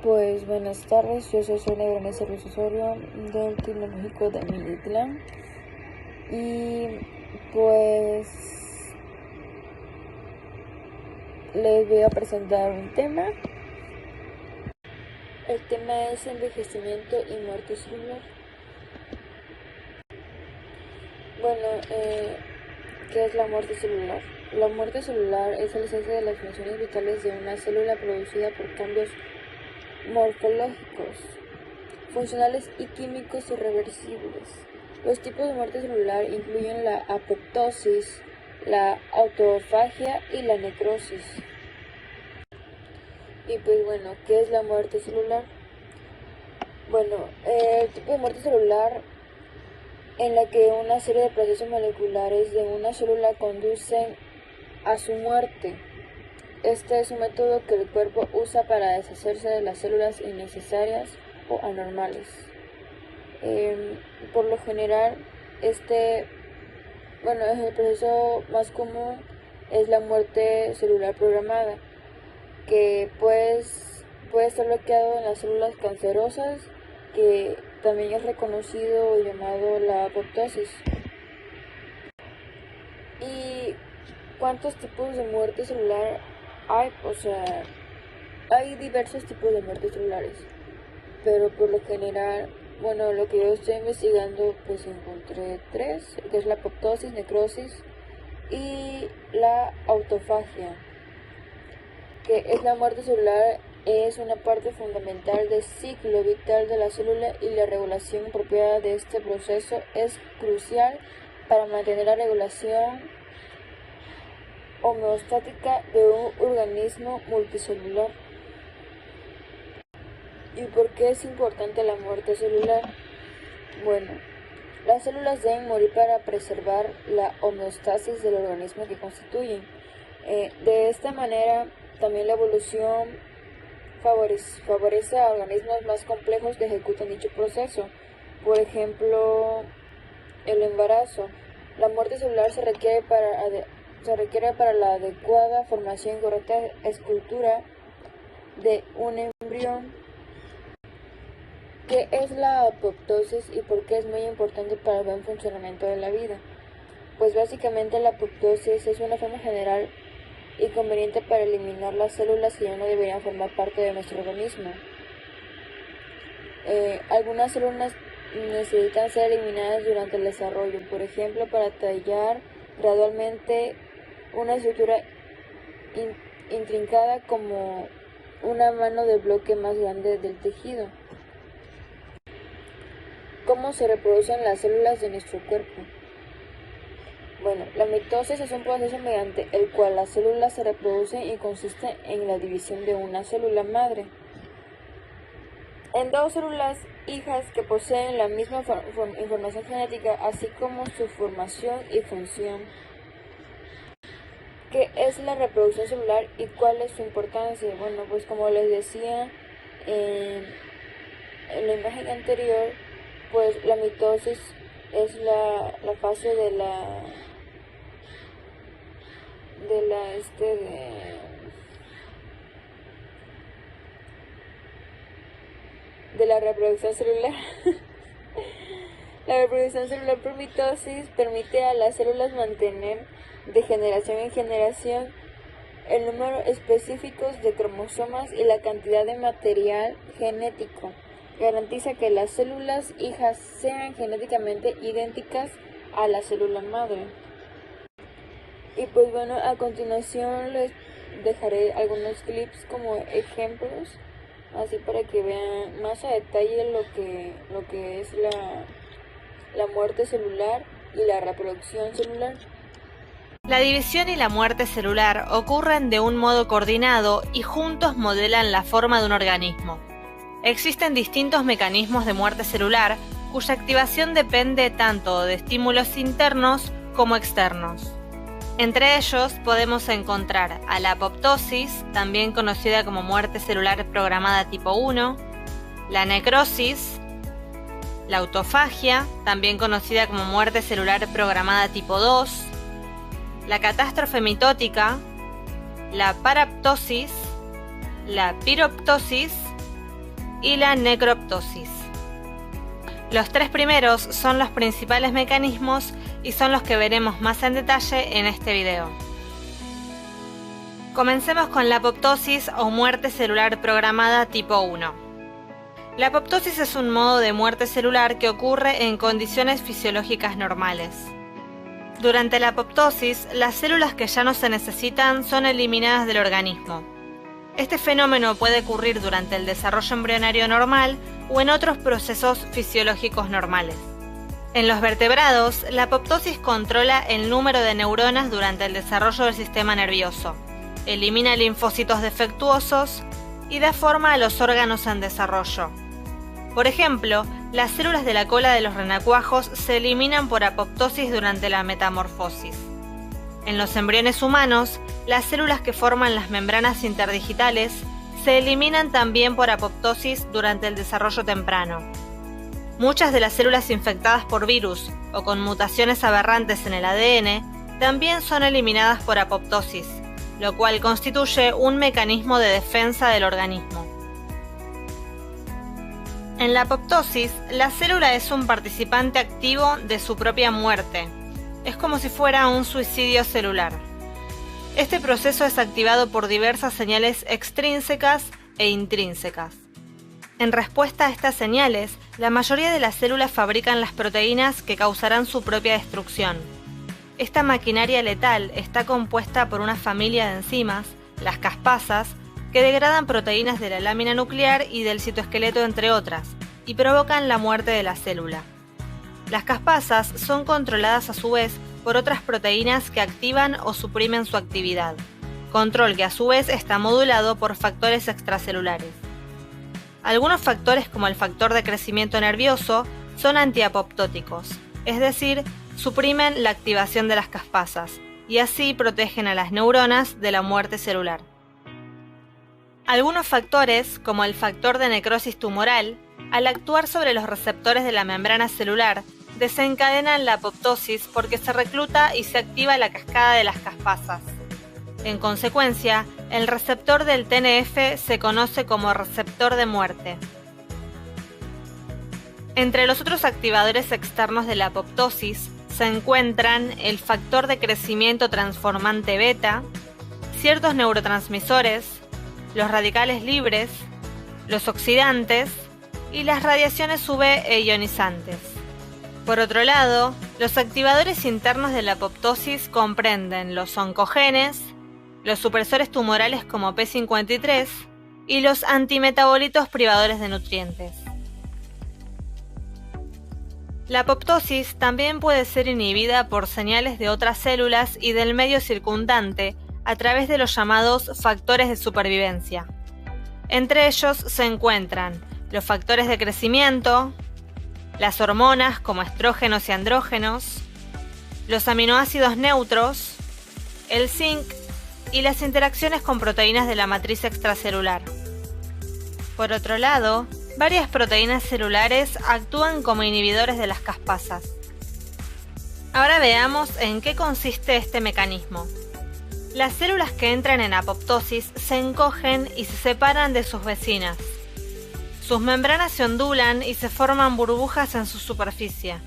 Pues buenas tardes, yo soy Sonia Verónica Ruiz Osorio del Tecnológico de Militlán y pues les voy a presentar un tema. El tema es envejecimiento y muerte celular. Bueno, ¿qué es la muerte celular? La muerte celular es el cese de las funciones vitales de una célula producida por cambios morfológicos, funcionales y químicos irreversibles. Los tipos de muerte celular incluyen la apoptosis, la autofagia y la necrosis. Y pues bueno, ¿qué es la muerte celular? Bueno, el tipo de muerte celular en la que una serie de procesos moleculares de una célula conducen a su muerte. Este es un método que el cuerpo usa para deshacerse de las células innecesarias o anormales. Por lo general, es el proceso más común es la muerte celular programada, que puede estar bloqueado en las células cancerosas, que también es reconocido y llamado la apoptosis. ¿Y cuántos tipos de muerte celular hay? Hay diversos tipos de muertes celulares, pero por lo general, lo que yo estoy investigando, pues encontré tres, que es la apoptosis, necrosis y la autofagia, que es la muerte celular, es una parte fundamental del ciclo vital de la célula y la regulación apropiada de este proceso es crucial para mantener la regulación homeostática de un organismo multicelular. ¿Y por qué es importante la muerte celular? Bueno, las células deben morir para preservar la homeostasis del organismo que constituyen. De esta manera, también la evolución favorece a organismos más complejos que ejecutan dicho proceso. Por ejemplo, el embarazo. La muerte celular se requiere para la adecuada formación y correcta escultura de un embrión. ¿Qué es la apoptosis y por qué es muy importante para el buen funcionamiento de la vida? Pues básicamente la apoptosis es una forma general y conveniente para eliminar las células que ya no deberían formar parte de nuestro organismo. Algunas células necesitan ser eliminadas durante el desarrollo, por ejemplo, para tallar gradualmente una estructura intrincada como una mano de bloque más grande del tejido. ¿Cómo se reproducen las células de nuestro cuerpo? Bueno, la mitosis es un proceso mediante el cual las células se reproducen y consiste en la división de una célula madre en dos células hijas que poseen la misma información genética, así como su formación y función. ¿Qué es la reproducción celular y cuál es su importancia? Bueno, pues como les decía en la imagen anterior, pues la mitosis es la fase de la reproducción celular. La reproducción celular por mitosis permite a las células mantener de generación en generación el número específico de cromosomas y la cantidad de material genético. Garantiza que las células hijas sean genéticamente idénticas a la célula madre. Y pues bueno, a continuación les dejaré algunos clips como ejemplos, así para que vean más a detalle lo que es la muerte celular y la reproducción celular. La división y la muerte celular ocurren de un modo coordinado y juntos modelan la forma de un organismo. Existen distintos mecanismos de muerte celular cuya activación depende tanto de estímulos internos como externos. Entre ellos podemos encontrar a la apoptosis, también conocida como muerte celular programada tipo 1, la necrosis, la autofagia, también conocida como muerte celular programada tipo 2, la catástrofe mitótica, la paraptosis, la piroptosis y la necroptosis. Los tres primeros son los principales mecanismos y son los que veremos más en detalle en este video. Comencemos con la apoptosis o muerte celular programada tipo 1. La apoptosis es un modo de muerte celular que ocurre en condiciones fisiológicas normales. Durante la apoptosis, las células que ya no se necesitan son eliminadas del organismo. Este fenómeno puede ocurrir durante el desarrollo embrionario normal o en otros procesos fisiológicos normales. En los vertebrados, la apoptosis controla el número de neuronas durante el desarrollo del sistema nervioso, elimina linfocitos defectuosos y da forma a los órganos en desarrollo. Por ejemplo, las células de la cola de los renacuajos se eliminan por apoptosis durante la metamorfosis. En los embriones humanos, las células que forman las membranas interdigitales se eliminan también por apoptosis durante el desarrollo temprano. Muchas de las células infectadas por virus o con mutaciones aberrantes en el ADN también son eliminadas por apoptosis, lo cual constituye un mecanismo de defensa del organismo. En la apoptosis, la célula es un participante activo de su propia muerte. Es como si fuera un suicidio celular. Este proceso es activado por diversas señales extrínsecas e intrínsecas. En respuesta a estas señales, la mayoría de las células fabrican las proteínas que causarán su propia destrucción. Esta maquinaria letal está compuesta por una familia de enzimas, las caspasas, que degradan proteínas de la lámina nuclear y del citoesqueleto, entre otras, y provocan la muerte de la célula. Las caspasas son controladas a su vez por otras proteínas que activan o suprimen su actividad, control que a su vez está modulado por factores extracelulares. Algunos factores, como el factor de crecimiento nervioso, son antiapoptóticos, es decir, suprimen la activación de las caspasas y así protegen a las neuronas de la muerte celular. Algunos factores, como el factor de necrosis tumoral, al actuar sobre los receptores de la membrana celular, desencadenan la apoptosis porque se recluta y se activa la cascada de las caspasas. En consecuencia, el receptor del TNF se conoce como receptor de muerte. Entre los otros activadores externos de la apoptosis se encuentran el factor de crecimiento transformante beta, ciertos neurotransmisores, los radicales libres, los oxidantes y las radiaciones UV e ionizantes. Por otro lado, los activadores internos de la apoptosis comprenden los oncogenes, los supresores tumorales como P53 y los antimetabolitos privadores de nutrientes. La apoptosis también puede ser inhibida por señales de otras células y del medio circundante a través de los llamados factores de supervivencia. Entre ellos se encuentran los factores de crecimiento, las hormonas como estrógenos y andrógenos, los aminoácidos neutros, el zinc y las interacciones con proteínas de la matriz extracelular. Por otro lado, varias proteínas celulares actúan como inhibidores de las caspasas. Ahora veamos en qué consiste este mecanismo. Las células que entran en apoptosis se encogen y se separan de sus vecinas. Sus membranas se ondulan y se forman burbujas en su superficie.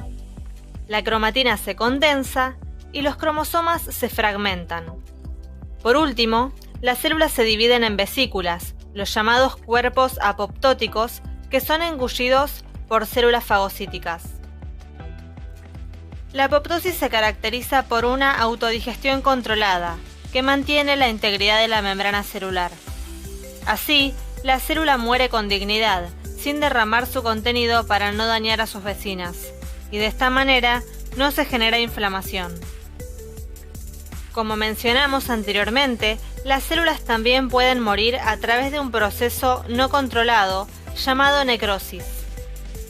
La cromatina se condensa y los cromosomas se fragmentan. Por último, las células se dividen en vesículas, los llamados cuerpos apoptóticos, que son engullidos por células fagocíticas. La apoptosis se caracteriza por una autodigestión controlada, que mantiene la integridad de la membrana celular. Así, la célula muere con dignidad, sin derramar su contenido para no dañar a sus vecinas, y de esta manera no se genera inflamación. Como mencionamos anteriormente, las células también pueden morir a través de un proceso no controlado llamado necrosis.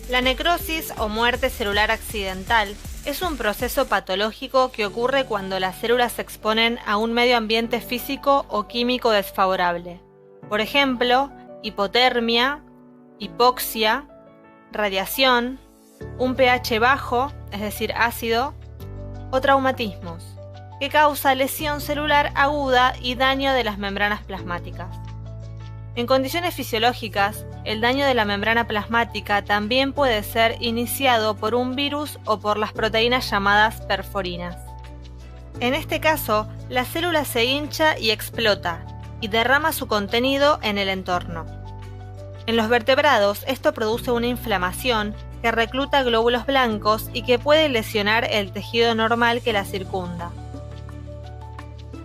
La necrosis o muerte celular accidental es un proceso patológico que ocurre cuando las células se exponen a un medio ambiente físico o químico desfavorable. Por ejemplo, hipotermia, hipoxia, radiación, un pH bajo, es decir, ácido, o traumatismos, que causa lesión celular aguda y daño de las membranas plasmáticas. En condiciones fisiológicas, el daño de la membrana plasmática también puede ser iniciado por un virus o por las proteínas llamadas perforinas. En este caso, la célula se hincha y explota, y derrama su contenido en el entorno. En los vertebrados, esto produce una inflamación que recluta glóbulos blancos y que puede lesionar el tejido normal que la circunda.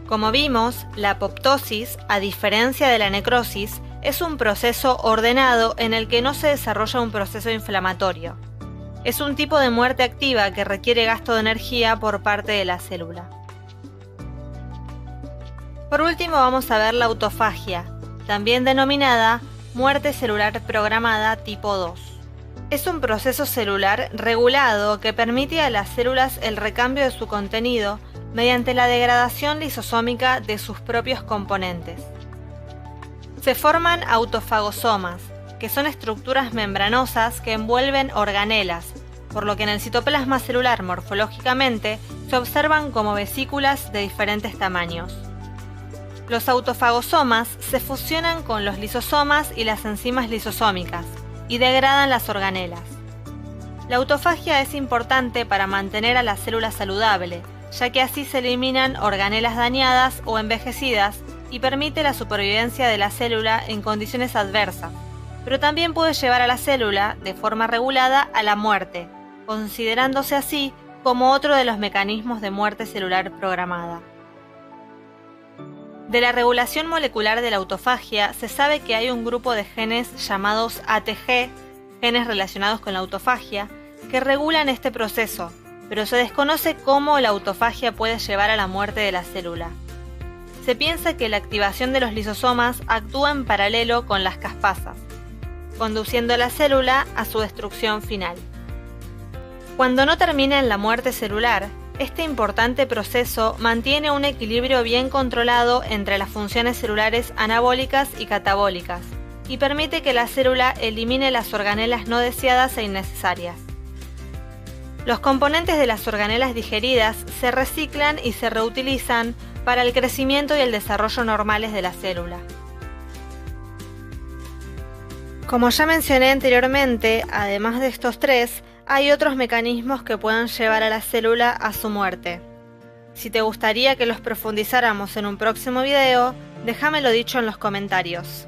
Como vimos, la apoptosis, a diferencia de la necrosis, es un proceso ordenado en el que no se desarrolla un proceso inflamatorio. Es un tipo de muerte activa que requiere gasto de energía por parte de la célula. Por último, vamos a ver la autofagia, también denominada muerte celular programada tipo 2. Es un proceso celular regulado que permite a las células el recambio de su contenido mediante la degradación lisosómica de sus propios componentes. Se forman autofagosomas, que son estructuras membranosas que envuelven organelas, por lo que en el citoplasma celular morfológicamente se observan como vesículas de diferentes tamaños. Los autofagosomas se fusionan con los lisosomas y las enzimas lisosómicas y degradan las organelas. La autofagia es importante para mantener a la célula saludable, ya que así se eliminan organelas dañadas o envejecidas y permite la supervivencia de la célula en condiciones adversas, pero también puede llevar a la célula, de forma regulada, a la muerte, considerándose así como otro de los mecanismos de muerte celular programada. De la regulación molecular de la autofagia se sabe que hay un grupo de genes llamados ATG, genes relacionados con la autofagia, que regulan este proceso, pero se desconoce cómo la autofagia puede llevar a la muerte de la célula. Se piensa que la activación de los lisosomas actúa en paralelo con las caspasas, conduciendo a la célula a su destrucción final. Cuando no termina en la muerte celular, este importante proceso mantiene un equilibrio bien controlado entre las funciones celulares anabólicas y catabólicas y permite que la célula elimine las organelas no deseadas e innecesarias. Los componentes de las organelas digeridas se reciclan y se reutilizan para el crecimiento y el desarrollo normales de la célula. Como ya mencioné anteriormente, además de estos tres, hay otros mecanismos que pueden llevar a la célula a su muerte. Si te gustaría que los profundizáramos en un próximo video, déjamelo dicho en los comentarios.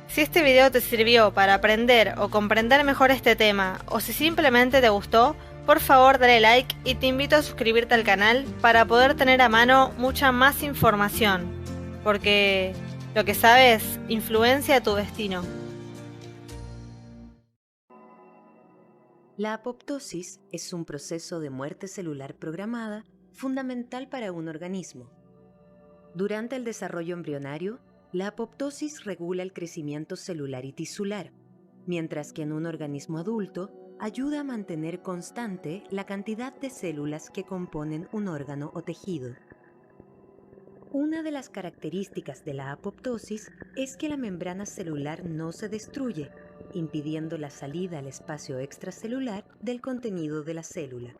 Si este video te sirvió para aprender o comprender mejor este tema, o si simplemente te gustó, por favor dale like y te invito a suscribirte al canal para poder tener a mano mucha más información, porque lo que sabes influencia tu destino. La apoptosis es un proceso de muerte celular programada fundamental para un organismo. Durante el desarrollo embrionario, la apoptosis regula el crecimiento celular y tisular, mientras que en un organismo adulto ayuda a mantener constante la cantidad de células que componen un órgano o tejido. Una de las características de la apoptosis es que la membrana celular no se destruye, impidiendo la salida al espacio extracelular del contenido de la célula.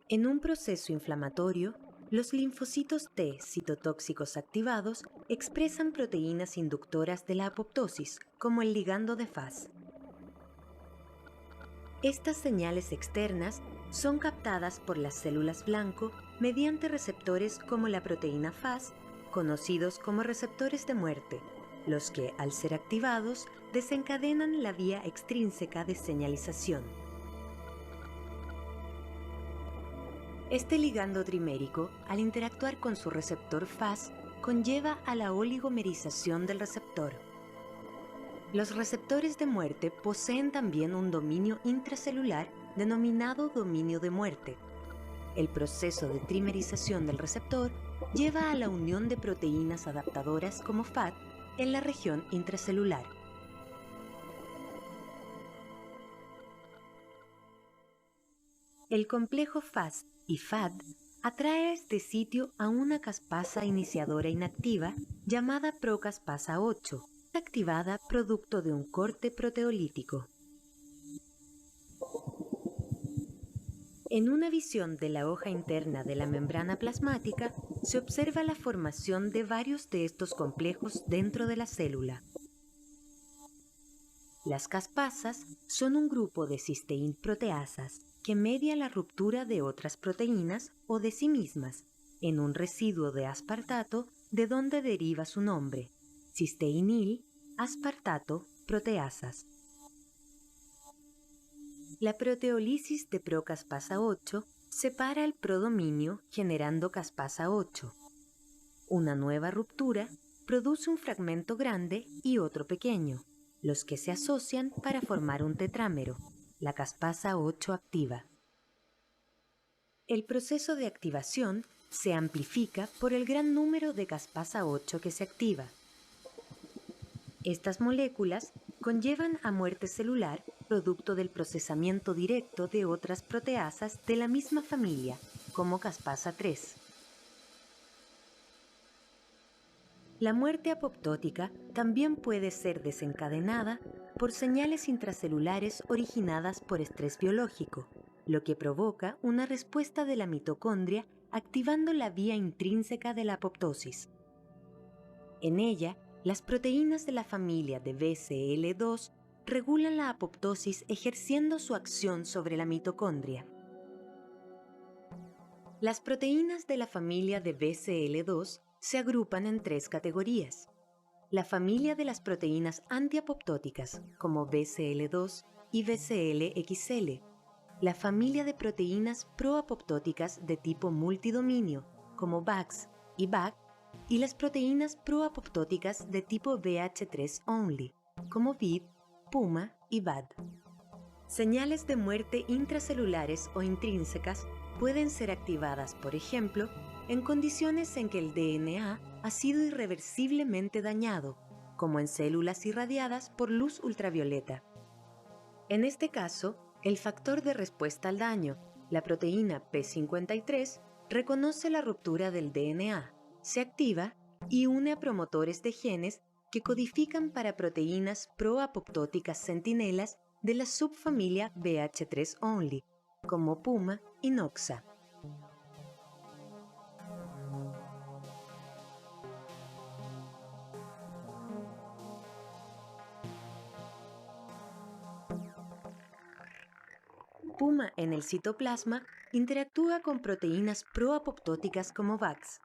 En un proceso inflamatorio, los linfocitos T citotóxicos activados expresan proteínas inductoras de la apoptosis, como el ligando de Fas. Estas señales externas son captadas por las células blanco mediante receptores como la proteína Fas, conocidos como receptores de muerte, los que, al ser activados, desencadenan la vía extrínseca de señalización. Este ligando trimérico, al interactuar con su receptor Fas, conlleva a la oligomerización del receptor. Los receptores de muerte poseen también un dominio intracelular denominado dominio de muerte. El proceso de trimerización del receptor lleva a la unión de proteínas adaptadoras como FAD en la región intracelular. El complejo Fas y FAD atrae a este sitio a una caspasa iniciadora inactiva llamada procaspasa 8, activada producto de un corte proteolítico. En una visión de la hoja interna de la membrana plasmática, se observa la formación de varios de estos complejos dentro de la célula. Las caspasas son un grupo de cisteín-proteasas que media la ruptura de otras proteínas o de sí mismas en un residuo de aspartato, de donde deriva su nombre, cisteinil, aspartato, proteasas. La proteólisis de procaspasa 8 separa el prodominio generando caspasa 8. Una nueva ruptura produce un fragmento grande y otro pequeño, los que se asocian para formar un tetrámero, la caspasa 8 activa. El proceso de activación se amplifica por el gran número de caspasa 8 que se activa. Estas moléculas conllevan a muerte celular producto del procesamiento directo de otras proteasas de la misma familia, como caspasa 3. La muerte apoptótica también puede ser desencadenada por señales intracelulares originadas por estrés biológico, lo que provoca una respuesta de la mitocondria activando la vía intrínseca de la apoptosis. En ella, las proteínas de la familia de BCL2 regulan la apoptosis ejerciendo su acción sobre la mitocondria. Las proteínas de la familia de BCL2 se agrupan en 3 categorías. La familia de las proteínas antiapoptóticas, como BCL2 y BCL-XL. La familia de proteínas proapoptóticas de tipo multidominio, como BAX y BAC, y las proteínas proapoptóticas de tipo BH3 only, como VID, PUMA y VAD. Señales de muerte intracelulares o intrínsecas pueden ser activadas, por ejemplo, en condiciones en que el DNA ha sido irreversiblemente dañado, como en células irradiadas por luz ultravioleta. En este caso, el factor de respuesta al daño, la proteína P53, reconoce la ruptura del DNA, se activa y une a promotores de genes que codifican para proteínas proapoptóticas centinelas de la subfamilia BH3 only, como PUMA y NOXA. PUMA en el citoplasma interactúa con proteínas proapoptóticas como VAX.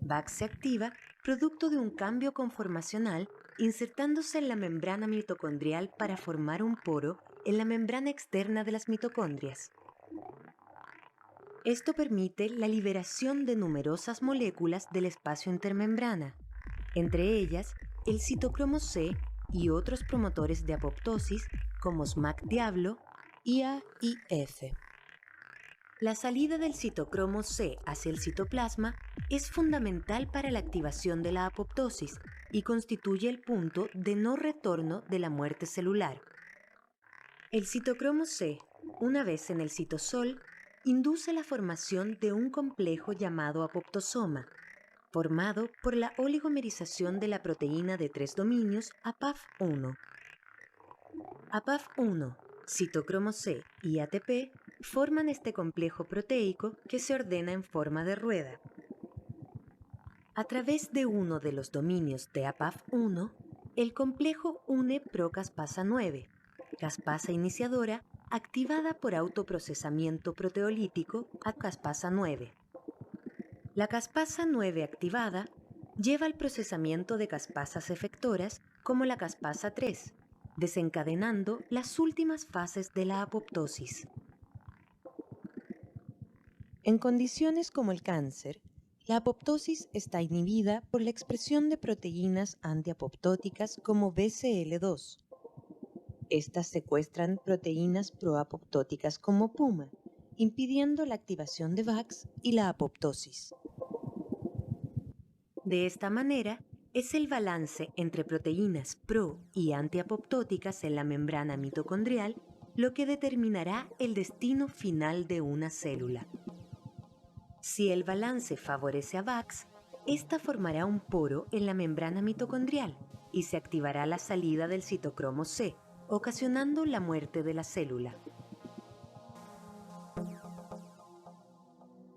VAX se activa producto de un cambio conformacional insertándose en la membrana mitocondrial para formar un poro en la membrana externa de las mitocondrias. Esto permite la liberación de numerosas moléculas del espacio intermembrana, entre ellas el citocromo C y otros promotores de apoptosis como SMAC Diablo, IA y F. La salida del citocromo C hacia el citoplasma es fundamental para la activación de la apoptosis y constituye el punto de no retorno de la muerte celular. El citocromo C, una vez en el citosol, induce la formación de un complejo llamado apoptosoma, formado por la oligomerización de la proteína de 3 dominios APAF1. APAF1, citocromo C y ATP forman este complejo proteico que se ordena en forma de rueda. A través de uno de los dominios de APAF1, el complejo une procaspasa 9, caspasa iniciadora activada por autoprocesamiento proteolítico a caspasa 9. La caspasa 9 activada lleva al procesamiento de caspasas efectoras como la caspasa 3, desencadenando las últimas fases de la apoptosis. En condiciones como el cáncer, la apoptosis está inhibida por la expresión de proteínas antiapoptóticas como BCL2. Estas secuestran proteínas proapoptóticas como PUMA, impidiendo la activación de VAX y la apoptosis. De esta manera, es el balance entre proteínas pro y antiapoptóticas en la membrana mitocondrial lo que determinará el destino final de una célula. Si el balance favorece a VAX, esta formará un poro en la membrana mitocondrial y se activará la salida del citocromo C, ocasionando la muerte de la célula.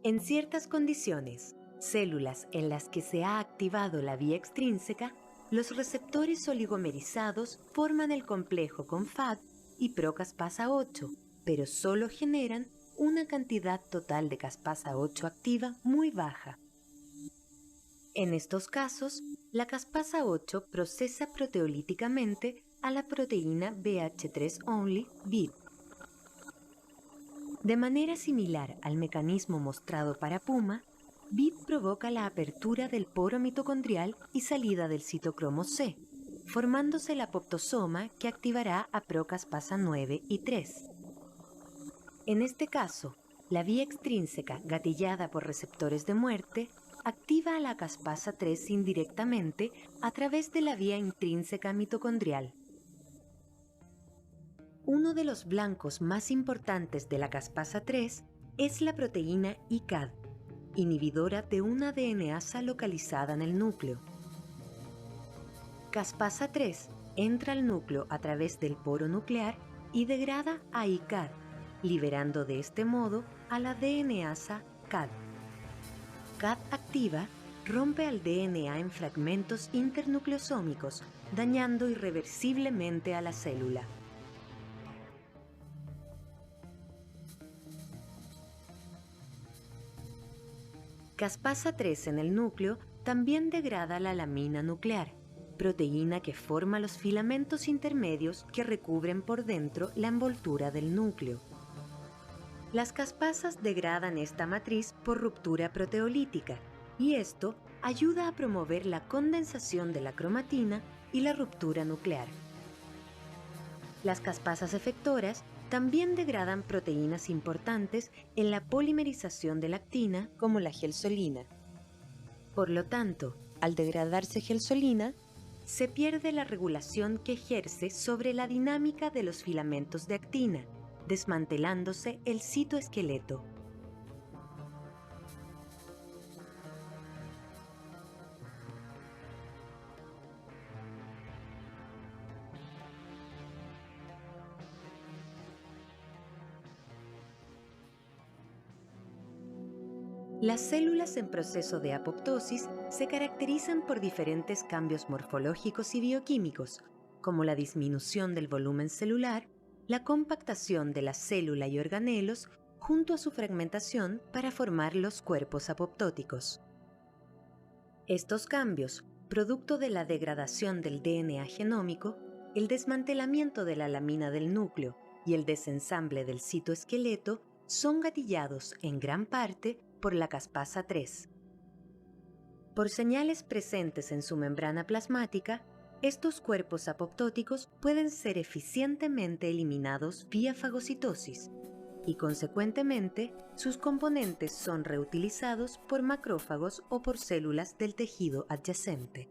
En ciertas condiciones, células en las que se ha activado la vía extrínseca, los receptores oligomerizados forman el complejo con Fab y procaspasa 8, pero solo generan una cantidad total de caspasa 8 activa muy baja. En estos casos, la caspasa 8 procesa proteolíticamente a la proteína BH3-only BIT. De manera similar al mecanismo mostrado para Puma, BIT provoca la apertura del poro mitocondrial y salida del citocromo C, formándose el apoptosoma que activará a procaspasa 9 y 3. En este caso, la vía extrínseca gatillada por receptores de muerte activa a la caspasa 3 indirectamente a través de la vía intrínseca mitocondrial. Uno de los blancos más importantes de la caspasa 3 es la proteína ICAD, inhibidora de una DNasa localizada en el núcleo. Caspasa 3 entra al núcleo a través del poro nuclear y degrada a ICAD, liberando de este modo a la DNasa CAD. CAD activa rompe al DNA en fragmentos internucleosómicos, dañando irreversiblemente a la célula. Caspasa 3 en el núcleo también degrada la lamina nuclear, proteína que forma los filamentos intermedios que recubren por dentro la envoltura del núcleo. Las caspasas degradan esta matriz por ruptura proteolítica y esto ayuda a promover la condensación de la cromatina y la ruptura nuclear. Las caspasas efectoras también degradan proteínas importantes en la polimerización de la actina, como la gelsolina. Por lo tanto, al degradarse gelsolina, se pierde la regulación que ejerce sobre la dinámica de los filamentos de actina, desmantelándose el citoesqueleto. Las células en proceso de apoptosis se caracterizan por diferentes cambios morfológicos y bioquímicos, como la disminución del volumen celular, la compactación de la célula y organelos junto a su fragmentación para formar los cuerpos apoptóticos. Estos cambios, producto de la degradación del DNA genómico, el desmantelamiento de la lamina del núcleo y el desensamble del citoesqueleto, son gatillados en gran parte por la caspasa 3. Por señales presentes en su membrana plasmática, estos cuerpos apoptóticos pueden ser eficientemente eliminados vía fagocitosis y, consecuentemente, sus componentes son reutilizados por macrófagos o por células del tejido adyacente.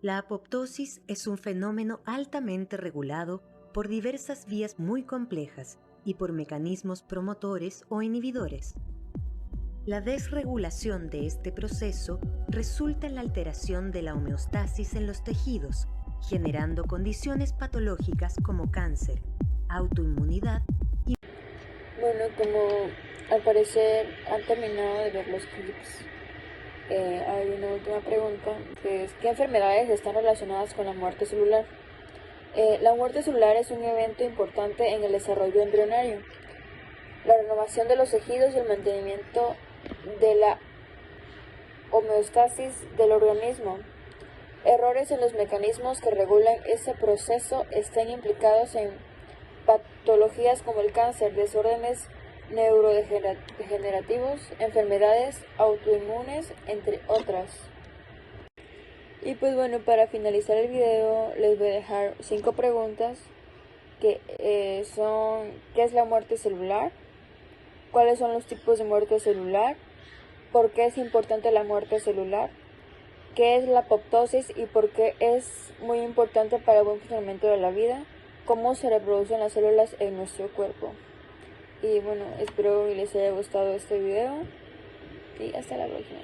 La apoptosis es un fenómeno altamente regulado por diversas vías muy complejas y por mecanismos promotores o inhibidores. La desregulación de este proceso resulta en la alteración de la homeostasis en los tejidos, generando condiciones patológicas como cáncer, autoinmunidad y... Bueno, como al parecer han terminado de ver los clips, hay una última pregunta, que es ¿qué enfermedades están relacionadas con la muerte celular? La muerte celular es un evento importante en el desarrollo embrionario. La renovación de los tejidos y el mantenimiento de la homeostasis del organismo. Errores en los mecanismos que regulan ese proceso están implicados en patologías como el cáncer, desórdenes neurodegenerativos, enfermedades autoinmunes, entre otras. Y pues bueno, para finalizar el video les voy a dejar 5 preguntas que son: ¿qué es la muerte celular? ¿Cuáles son los tipos de muerte celular? ¿Por qué es importante la muerte celular? ¿Qué es la apoptosis y por qué es muy importante para el buen funcionamiento de la vida? ¿Cómo se reproducen las células en nuestro cuerpo? Y bueno, espero que les haya gustado este video y hasta la próxima.